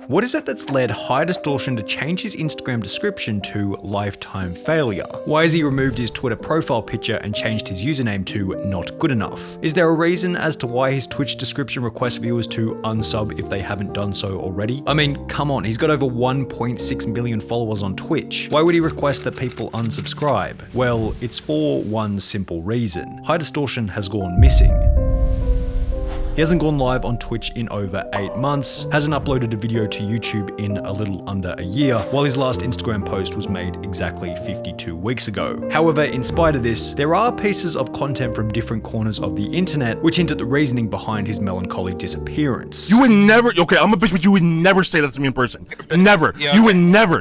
What is it that's led HighDistortion to change his Instagram description to lifetime failure? Why has he removed his Twitter profile picture and changed his username to not good enough? Is there a reason as to why his Twitch description requests viewers to unsub if they haven't done so already? I mean, come on, he's got over 1.6 million followers on Twitch. Why would he request that people unsubscribe? Well, it's for one simple reason. HighDistortion has gone missing. He hasn't gone live on Twitch in over 8 months, hasn't uploaded a video to YouTube in a little under a year, while his last Instagram post was made exactly 52 weeks ago. However, in spite of this, there are pieces of content from different corners of the internet which hint at the reasoning behind his melancholy disappearance. You would never, okay, I'm a bitch, but you would never say that to me in person. Never. Yeah, okay.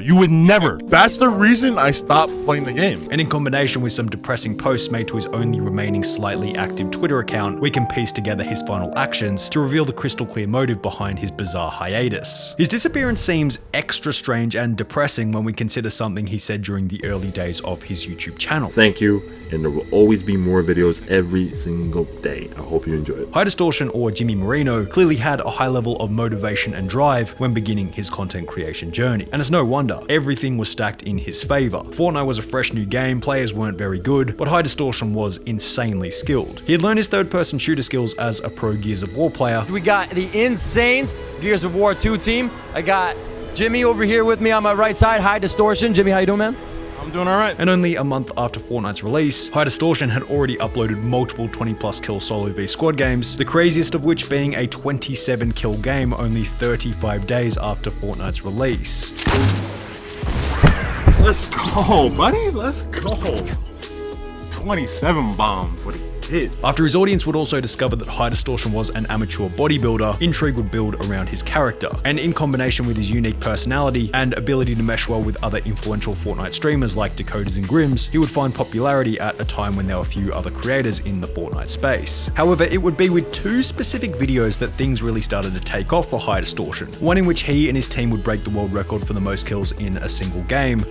You would never. That's the reason I stopped playing the game. And in combination with some depressing posts made to his only remaining slightly active Twitter account, we can piece together his final actions to reveal the crystal clear motive behind his bizarre hiatus. His disappearance seems extra strange and depressing when we consider something he said during the early days of his YouTube channel. Thank you, and there will always be more videos every single day. I hope you enjoy it. HighDistortion, or Jimmy Marino, clearly had a high level of motivation and drive when beginning his content creation journey. And it's no wonder, everything was stacked in his favor. Fortnite was a fresh new game, players weren't very good, but HighDistortion was insanely skilled. He had learned his third-person shooter skills as a pro Gears of War player. We got the Insanes Gears of War 2 team. I got Jimmy over here with me on my right side. HighDistortion. Jimmy, how you doing, man? I'm doing all right. And only a month after Fortnite's release, HighDistortion had already uploaded multiple 20+ kill solo v squad games, the craziest of which being a 27 kill game only 35 days after Fortnite's release. Let's go, buddy. Let's go. 27 bombs. What a hit. After his audience would also discover that HighDistortion was an amateur bodybuilder, intrigue would build around his character. And in combination with his unique personality and ability to mesh well with other influential Fortnite streamers like Dakotaz and Grims, he would find popularity at a time when there were few other creators in the Fortnite space. However, it would be with 2 specific videos that things really started to take off for HighDistortion. One in which he and his team would break the world record for the most kills in a single game.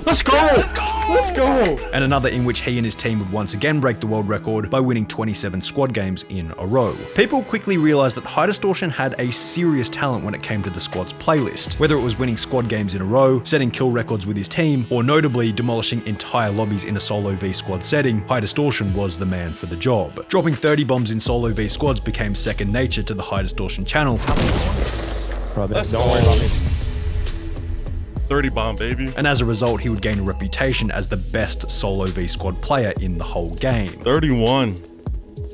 Let's go! Let's go! Let's go! And another in which he and his team would once again break the world record by winning 27 squad games in a row. People quickly realized that HighDistortion had a serious talent when it came to the squad's playlist. Whether it was winning squad games in a row, setting kill records with his team, or notably demolishing entire lobbies in a solo v squad setting, HighDistortion was the man for the job. Dropping 30 bombs in solo v squads became second nature to the HighDistortion channel. Don't worry about me. 30 bomb, baby. And as a result, he would gain a reputation as the best solo v squad player in the whole game. 31.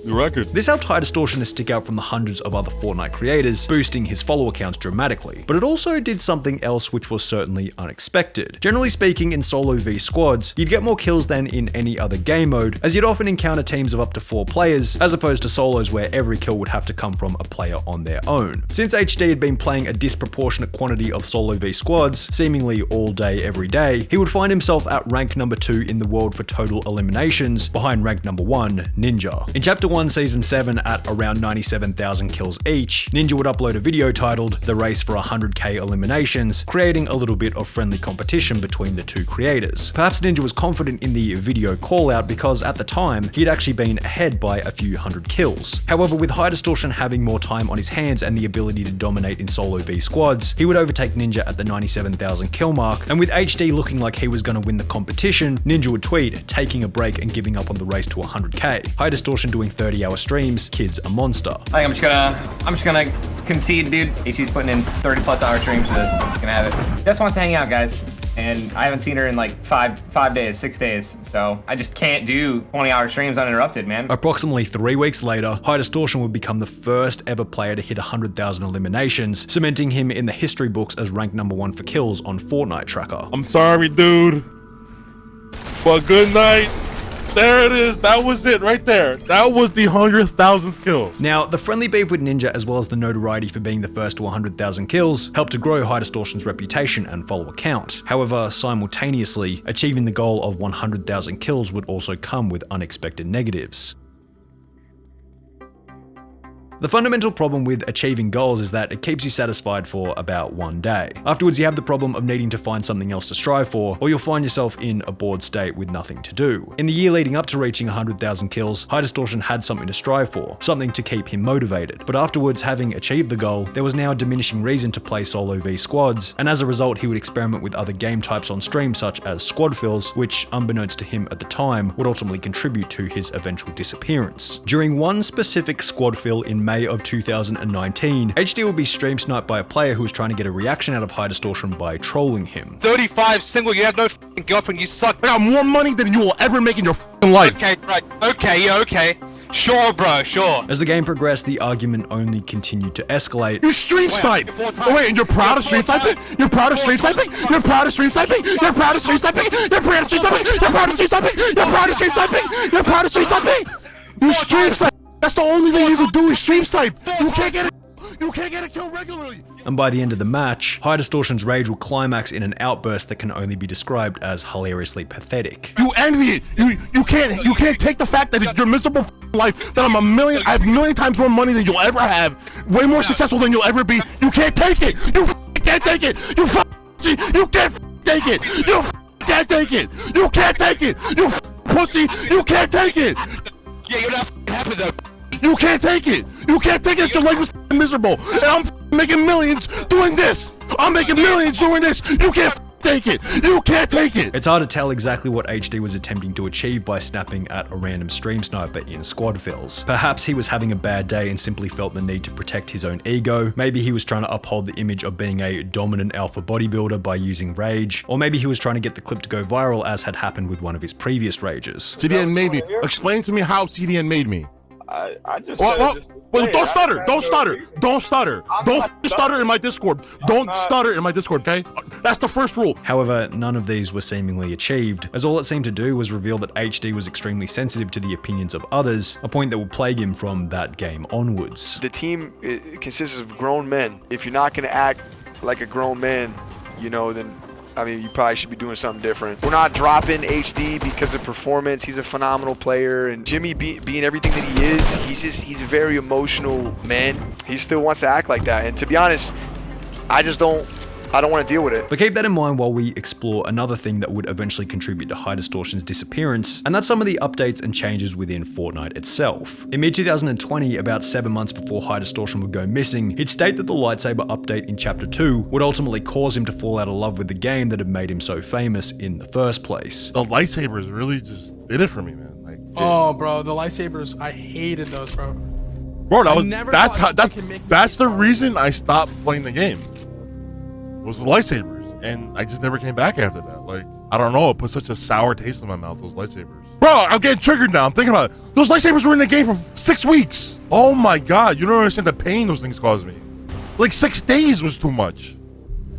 New record. This helped HighDistortion to stick out from the hundreds of other Fortnite creators, boosting his follower counts dramatically. But it also did something else which was certainly unexpected. Generally speaking, in solo v squads, you'd get more kills than in any other game mode, as you'd often encounter teams of up to 4 players, as opposed to solos where every kill would have to come from a player on their own. Since HD had been playing a disproportionate quantity of solo v squads, seemingly all day every day, he would find himself at rank number 2 in the world for total eliminations, behind rank number 1, Ninja. In Chapter 1 Season 7 at around 97,000 kills each, Ninja would upload a video titled The Race for 100k Eliminations, creating a little bit of friendly competition between the 2 creators. Perhaps Ninja was confident in the video call out because at the time, he'd actually been ahead by a few hundred kills. However, with HighDistortion having more time on his hands and the ability to dominate in solo v squads, he would overtake Ninja at the 97,000 kill mark, and with HD looking like he was going to win the competition, Ninja would tweet, taking a break and giving up on the race to 100k. HighDistortion doing 30-hour streams, kid's a monster. I think I'm just gonna concede, dude. HG's putting in 30+ hour streams for this. Gonna have it. Just wants to hang out, guys. And I haven't seen her in like 5 days, 6 days. So I just can't do 20-hour streams uninterrupted, man. Approximately 3 weeks later, HighDistortion would become the first ever player to hit 100,000 eliminations, cementing him in the history books as ranked number 1 for kills on Fortnite Tracker. I'm sorry, dude. But good night. There it is. That was it right there. That was the 100,000th kill. Now, the friendly beef with Ninja, as well as the notoriety for being the first to 100,000 kills, helped to grow HighDistortion's reputation and follower count. However, simultaneously, achieving the goal of 100,000 kills would also come with unexpected negatives. The fundamental problem with achieving goals is that it keeps you satisfied for about one day. Afterwards, you have the problem of needing to find something else to strive for, or you'll find yourself in a bored state with nothing to do. In the year leading up to reaching 100,000 kills, HighDistortion had something to strive for, something to keep him motivated. But afterwards, having achieved the goal, there was now a diminishing reason to play solo v squads, and as a result, he would experiment with other game types on stream such as squad fills, which, unbeknownst to him at the time, would ultimately contribute to his eventual disappearance. During one specific squad fill in May of 2019, HD will be stream sniped by a player who was trying to get a reaction out of HighDistortion by trolling him. 35 single, you have no f***ing girlfriend, you suck. I got more money than you will ever make in your f***ing life. Okay, right, okay, yeah, okay. Sure, bro, sure. As the game progressed, the argument only continued to escalate. You stream snipe! Oh wait, and you're proud of stream sniping? You're proud of stream sniping? You're proud of stream sniping? You're proud of stream sniping? You're proud of stream sniping? You're proud of stream sniping? You're proud of stream sniping? You're proud of stream sniping? You stream snipe! That's the only thing you can do is stream snipe! You can't get a kill regularly! And by the end of the match, HighDistortion's rage will climax in an outburst that can only be described as hilariously pathetic. You envy it! You can't take the fact that it's your miserable f***ing life, that I have a million times more money than you'll ever have, way more successful than you'll ever be. You can't take it! You can't take it! You can't take it! You can't take it! You can't take it! You pussy! You can't take it! Yeah, you're not happy though. You can't take it! You can't take it! Your life is miserable! And I'm making millions doing this! I'm making millions doing this! You can't take it! You can't take it! It's hard to tell exactly what HD was attempting to achieve by snapping at a random stream sniper in squad fills. Perhaps he was having a bad day and simply felt the need to protect his own ego. Maybe he was trying to uphold the image of being a dominant alpha bodybuilder by using rage. Or maybe he was trying to get the clip to go viral, as had happened with one of his previous rages. CDN made me. Explain to me how CDN made me. I just don't stutter. Don't stutter. Don't stutter. Don't stutter in my Discord. Don't stutter in my Discord, okay? That's the first rule. However, none of these were seemingly achieved, as all it seemed to do was reveal that HD was extremely sensitive to the opinions of others, a point that would plague him from that game onwards. The team consists of grown men. If you're not going to act like a grown man, you know, then I mean, you probably should be doing something different. We're not dropping HD because of performance. He's a phenomenal player, and Jimmy being everything that he is, he's a very emotional man. He still wants to act like that, and to be honest, I don't want to deal with it. But keep that in mind while we explore another thing that would eventually contribute to HighDistortion's disappearance, and that's some of the updates and changes within Fortnite itself. In mid-2020, about 7 months before HighDistortion would go missing, he'd state that the lightsaber update in Chapter 2 would ultimately cause him to fall out of love with the game that had made him so famous in the first place. The lightsabers really just did it for me, man. Like, oh, bro, the lightsabers, I hated those, bro. Bro, that's the reason I stopped playing the game. Was the lightsabers, and I just never came back after that. Like, I don't know, it put such a sour taste in my mouth, those lightsabers. Bro, I'm getting triggered now. I'm thinking about it. Those lightsabers were in the game for 6 weeks. Oh my god, you don't understand the pain those things caused me. Like 6 days was too much.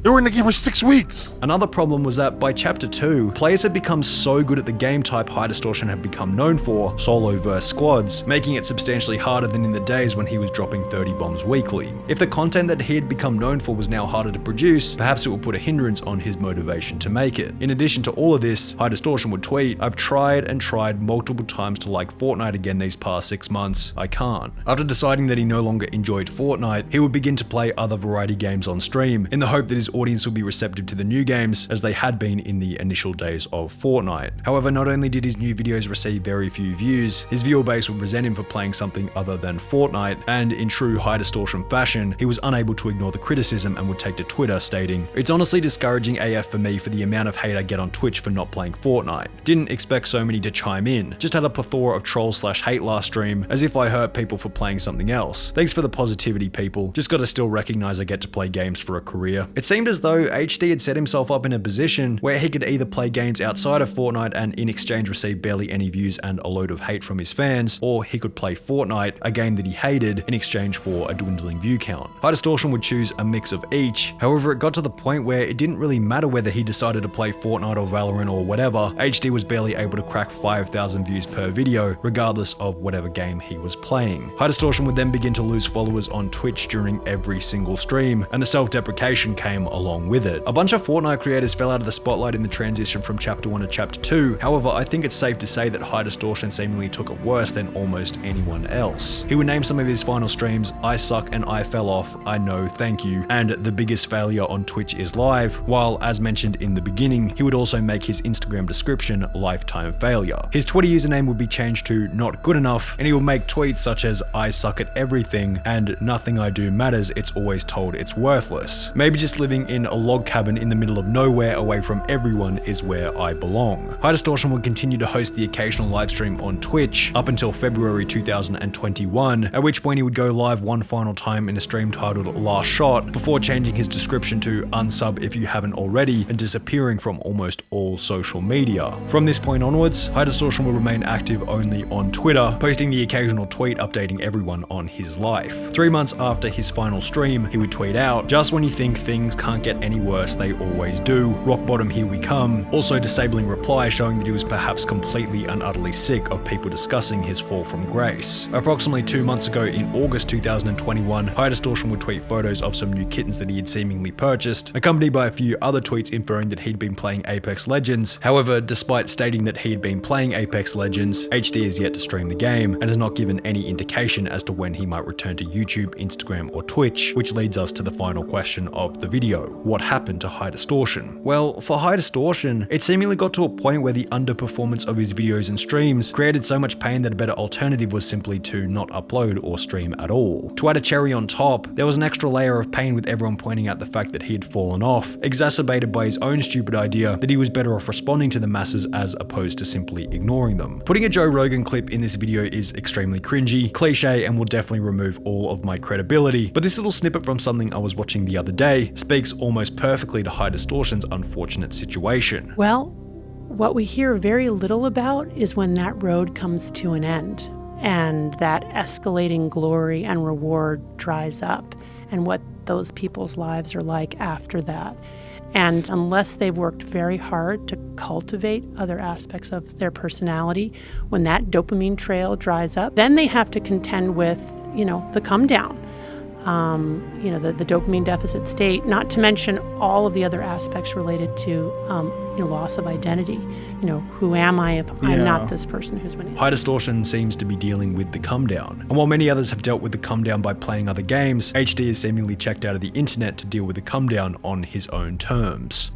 They were in the game for 6 weeks. Another problem was that by Chapter 2, players had become so good at the game type HighDistortion had become known for, solo versus squads, making it substantially harder than in the days when he was dropping 30 bombs weekly. If the content that he had become known for was now harder to produce, perhaps it would put a hindrance on his motivation to make it. In addition to all of this, HighDistortion would tweet, "I've tried and tried multiple times to like Fortnite again these past 6 months. I can't." After deciding that he no longer enjoyed Fortnite, he would begin to play other variety games on stream, in the hope that his audience would be receptive to the new games as they had been in the initial days of Fortnite. However, not only did his new videos receive very few views, his viewer base would resent him for playing something other than Fortnite, and in true HighDistortion fashion, he was unable to ignore the criticism and would take to Twitter stating, "It's honestly discouraging AF for me for the amount of hate I get on Twitch for not playing Fortnite. Didn't expect so many to chime in. Just had a plethora of trolls/hate last stream, as if I hurt people for playing something else. Thanks for the positivity, people. Just gotta still recognize I get to play games for a career." It seemed as though HD had set himself up in a position where he could either play games outside of Fortnite and in exchange receive barely any views and a load of hate from his fans, or he could play Fortnite, a game that he hated, in exchange for a dwindling view count. HighDistortion would choose a mix of each. However, it got to the point where it didn't really matter whether he decided to play Fortnite or Valorant or whatever, HD was barely able to crack 5,000 views per video, regardless of whatever game he was playing. HighDistortion would then begin to lose followers on Twitch during every single stream, and the self-deprecation came along with it. A bunch of Fortnite creators fell out of the spotlight in the transition from Chapter 1 to Chapter 2. However, I think it's safe to say that HighDistortion seemingly took it worse than almost anyone else. He would name some of his final streams, "I suck and I fell off, I know, thank you," and "the biggest failure on Twitch is live," while, as mentioned in the beginning, he would also make his Instagram description "lifetime failure." His Twitter username would be changed to "not good enough," and he would make tweets such as "I suck at everything" and "nothing I do matters, it's always told it's worthless." Maybe just living in a log cabin in the middle of nowhere away from everyone is where I belong. HighDistortion would continue to host the occasional livestream on Twitch up until February 2021, at which point he would go live one final time in a stream titled "Last Shot" before changing his description to "unsub if you haven't already" and disappearing from almost all social media. From this point onwards, HighDistortion will remain active only on Twitter, posting the occasional tweet updating everyone on his life. 3 months after his final stream, he would tweet out, "Just when you think things can't get any worse, they always do. Rock bottom, here we come." Also disabling replies showing that he was perhaps completely and utterly sick of people discussing his fall from grace. Approximately 2 months ago in August 2021, HighDistortion would tweet photos of some new kittens that he had seemingly purchased, accompanied by a few other tweets inferring that he'd been playing Apex Legends. However, despite stating that he had been playing Apex Legends, HD is yet to stream the game and has not given any indication as to when he might return to YouTube, Instagram, or Twitch, which leads us to the final question of the video. What happened to HighDistortion? Well, for HighDistortion, it seemingly got to a point where the underperformance of his videos and streams created so much pain that a better alternative was simply to not upload or stream at all. To add a cherry on top, there was an extra layer of pain with everyone pointing out the fact that he had fallen off, exacerbated by his own stupid idea that he was better off responding to the masses as opposed to simply ignoring them. Putting a Joe Rogan clip in this video is extremely cringy, cliche, and will definitely remove all of my credibility, but this little snippet from something I was watching the other day speaks almost perfectly to HighDistortion's unfortunate situation. Well, what we hear very little about is when that road comes to an end and that escalating glory and reward dries up and what those people's lives are like after that. And unless they've worked very hard to cultivate other aspects of their personality, when that dopamine trail dries up, then they have to contend with, the come down. The dopamine deficit state, not to mention all of the other aspects related to loss of identity. Who am I if I'm not this person who's winning? HighDistortion seems to be dealing with the come down. And while many others have dealt with the come down by playing other games, HD is seemingly checked out of the internet to deal with the come down on his own terms.